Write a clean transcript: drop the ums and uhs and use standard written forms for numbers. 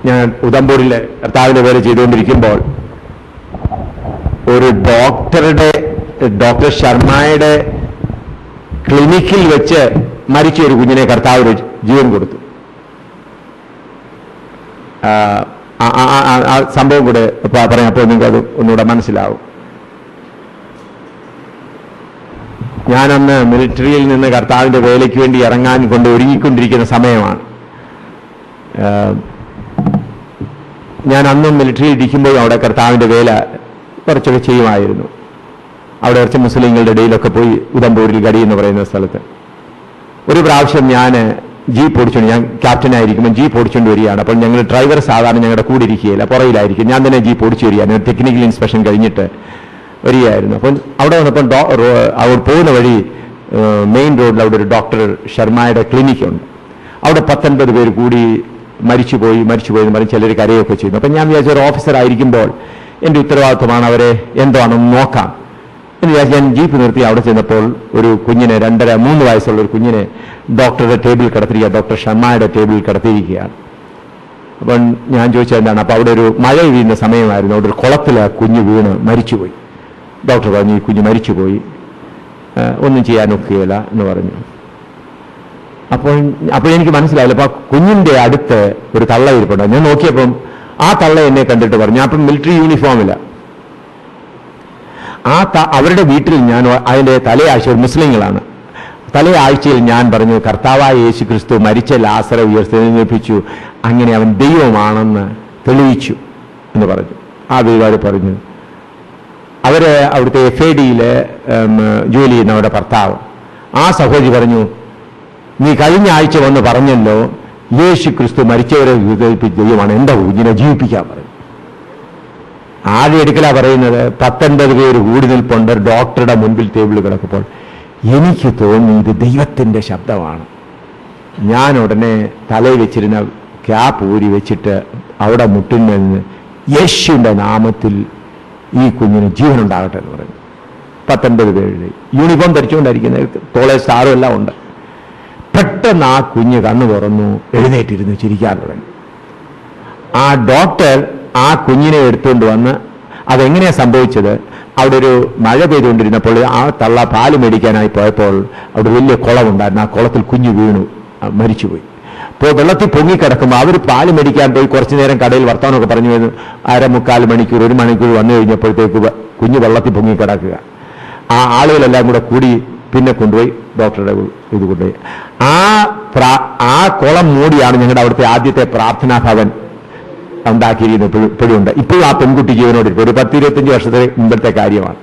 ഞാൻ ഉദംപൂരിൽ കർത്താവിന്റെ വേല ചെയ്തുകൊണ്ടിരിക്കുമ്പോൾ ഒരു ഡോക്ടർ ശർമ്മയുടെ ക്ലിനിക്കിൽ വെച്ച് മരിച്ച ഒരു കുഞ്ഞിനെ കർത്താവ് ജീവൻ കൊടുത്തു. ആ സംഭവം കൂടെ പറഞ്ഞപ്പോൾ നിങ്ങൾക്ക് അത് ഒന്നുകൂടെ മനസ്സിലാവും. ഞാനന്ന് മിലിറ്ററിയിൽ നിന്ന് കർത്താവിന്റെ വേലയ്ക്ക് വേണ്ടി ഇറങ്ങാൻ കൊണ്ട് ഒരുങ്ങിക്കൊണ്ടിരിക്കുന്ന സമയമാണ്. ഞാൻ അന്നും മിലിറ്ററിയിൽ ഇരിക്കുമ്പോഴും അവിടെ കർത്താവിന്റെ വേല കുറച്ചൊക്കെ ചെയ്യുമായിരുന്നു. അവിടെ കുറച്ച് മുസ്ലിങ്ങളുടെ ഇടയിലൊക്കെ പോയി ഉദംപൂരിൽ ഗഡി എന്ന് പറയുന്ന സ്ഥലത്ത് ഒരു പ്രാവശ്യം ഞാൻ ജീപ്പ് ഓടിച്ചുകൊണ്ട്, ഞാൻ ക്യാപ്റ്റനായിരിക്കുമ്പോൾ ജീപ്പ് ഓടിച്ചുകൊണ്ട് വരികയാണ്. അപ്പോൾ ഞങ്ങൾ ഡ്രൈവർ സാധാരണ ഞങ്ങളുടെ കൂടെ ഇരിക്കുകയില്ല, പുറയിലായിരിക്കും. ഞാൻ തന്നെ ജീപ്പ് ഓടിച്ചു വരികയാണ്. ടെക്നിക്കൽ ഇൻസ്പെക്ഷൻ കഴിഞ്ഞിട്ട് വരികയായിരുന്നു. അപ്പം അവിടെ വന്നപ്പോൾ അവിടെ പോകുന്ന വഴി മെയിൻ റോഡിൽ അവിടെ ഒരു ഡോക്ടർ ശർമ്മയുടെ ക്ലിനിക്കുണ്ട്. അവിടെ 19 പേര് കൂടി മരിച്ചുപോയി എന്ന് പറഞ്ഞ് ചിലർ കരയൊക്കെ ചെയ്യുന്നു. അപ്പം ഞാൻ വിചാരിച്ച ഒരു ഓഫീസർ ആയിരിക്കുമ്പോൾ എൻ്റെ ഉത്തരവാദിത്വമാണ് അവരെ എന്താണെന്ന് നോക്കാം എന്ന് വിചാരിച്ച് ഞാൻ ജീപ്പ് നിർത്തി അവിടെ ചെന്നപ്പോൾ ഒരു കുഞ്ഞിനെ 2.5-3 വയസ്സുള്ള ഒരു കുഞ്ഞിനെ ഡോക്ടറുടെ ടേബിളിൽ കിടത്തിയിരിക്കുക, ഡോക്ടർ ശർമ്മയുടെ ടേബിളിൽ കിടത്തിയിരിക്കുകയാണ്. അപ്പം ഞാൻ ചോദിച്ചത് എന്താണ്? അപ്പോൾ അവിടെ ഒരു മഴ വീഴുന്ന സമയമായിരുന്നു. അവിടെ ഒരു കുളത്തിൽ കുഞ്ഞ് വീണ് മരിച്ചുപോയി. ഡോക്ടർ പറഞ്ഞു ഈ കുഞ്ഞ് മരിച്ചുപോയി, ഒന്നും ചെയ്യാനൊക്കുകയില്ല എന്ന് പറഞ്ഞു. അപ്പോൾ എനിക്ക് മനസ്സിലായില്ല. അപ്പോൾ ആ കുഞ്ഞിൻ്റെ അടുത്ത് ഒരു തള്ള ഇരിപ്പുണ്ട്. ഞാൻ നോക്കിയപ്പം ആ തള്ള എന്നെ കണ്ടിട്ട് പറഞ്ഞു, അപ്പം മിലിറ്ററി യൂണിഫോമില്ല. അവരുടെ വീട്ടിൽ ഞാൻ അതിൻ്റെ തലയാഴ്ച മുസ്ലിങ്ങളാണ്. തലയാഴ്ചയിൽ ഞാൻ പറഞ്ഞു കർത്താവായ യേശു ക്രിസ്തു മരിച്ച ലാസറെ ഉയർത്തെഴുന്നേൽപ്പിച്ചു, അങ്ങനെ അവൻ ദൈവമാണെന്ന് തെളിയിച്ചു എന്ന് പറഞ്ഞു. ആ വീട്ടുകാർ പറഞ്ഞു. അവര് അവിടുത്തെ FAD-യിൽ ജോലി ചെയ്യുന്ന അവരുടെ ഭർത്താവ്. ആ സഹോദരി പറഞ്ഞു, നീ കഴിഞ്ഞ ആഴ്ച വന്ന് പറഞ്ഞല്ലോ യേശു ക്രിസ്തു മരിച്ചവരെ ഉയർപ്പിച്ച ദൈവമാണ്, എന്താ കുഞ്ഞിനെ ജീവിപ്പിക്കാൻ പറഞ്ഞു. ആദ്യം എടുക്കലാ പറയുന്നത് 19 പേര് കൂടി നിൽപ്പുണ്ട് ഡോക്ടറുടെ മുൻപിൽ ടേബിൾ കിടക്കുമ്പോൾ. എനിക്ക് തോന്നി ഇത് ദൈവത്തിൻ്റെ ശബ്ദമാണ്. ഞാൻ ഉടനെ തലയിൽ വെച്ചിരുന്ന ക്യാപ്പ് ഊരി വെച്ചിട്ട് അവിടെ മുട്ടിൽ യേശുവിൻ്റെ നാമത്തിൽ ഈ കുഞ്ഞിന് ജീവനുണ്ടാകട്ടെ എന്ന് പറഞ്ഞു. 19 പേരുടെ യൂണിഫോം ധരിച്ചുകൊണ്ടായിരിക്കുന്നത്, തോളെ സ്റ്റാറും എല്ലാം ഉണ്ട്. പെട്ടെന്ന് ആ കുഞ്ഞ് കണ്ണു തുറന്നു, എഴുന്നേറ്റിരുന്നു, ചിരിക്കാൻ തുടങ്ങി. ആ ഡോക്ടർ ആ കുഞ്ഞിനെ എടുത്തുകൊണ്ട് വന്ന്, അതെങ്ങനെയാണ് സംഭവിച്ചത്? അവിടെ ഒരു മഴ പെയ്തുകൊണ്ടിരുന്നപ്പോൾ ആ തള്ള പാല് മേടിക്കാനായി പോയപ്പോൾ അവിടെ വലിയ കുളമുണ്ടായിരുന്നു. ആ കുളത്തിൽ കുഞ്ഞ് വീണു, മരിച്ചുപോയി. ഇപ്പോൾ വെള്ളത്തിൽ പൊങ്ങിക്കിടക്കുമ്പോൾ അവർ പാല് മേടിക്കാൻ പോയി കുറച്ചു നേരം കടയിൽ വർത്തമാനമൊക്കെ പറഞ്ഞു വരുന്നു. 1/4 മണിക്കൂർ 1 മണിക്കൂർ വന്നു കഴിഞ്ഞപ്പോഴത്തേക്ക് കുഞ്ഞ് വെള്ളത്തിൽ പൊങ്ങിക്കിടക്കുക. ആ ആളുകളെല്ലാം കൂടെ കൂടി പിന്നെ കൊണ്ടുപോയി ഡോക്ടറുടെ ഇത് കൊണ്ടുപോയി. ആ കുളം മൂടിയാണ് ഞങ്ങളുടെ അവിടുത്തെ ആദ്യത്തെ പ്രാർത്ഥനാ ഭവൻ ഉണ്ടാക്കിയിരിക്കുന്നത്. ഇപ്പോഴും ഉണ്ട്. ഇപ്പോഴും ആ പെൺകുട്ടി ജീവനോട് ഒരു 10-25 വർഷത്തെ മുമ്പത്തെ കാര്യമാണ്.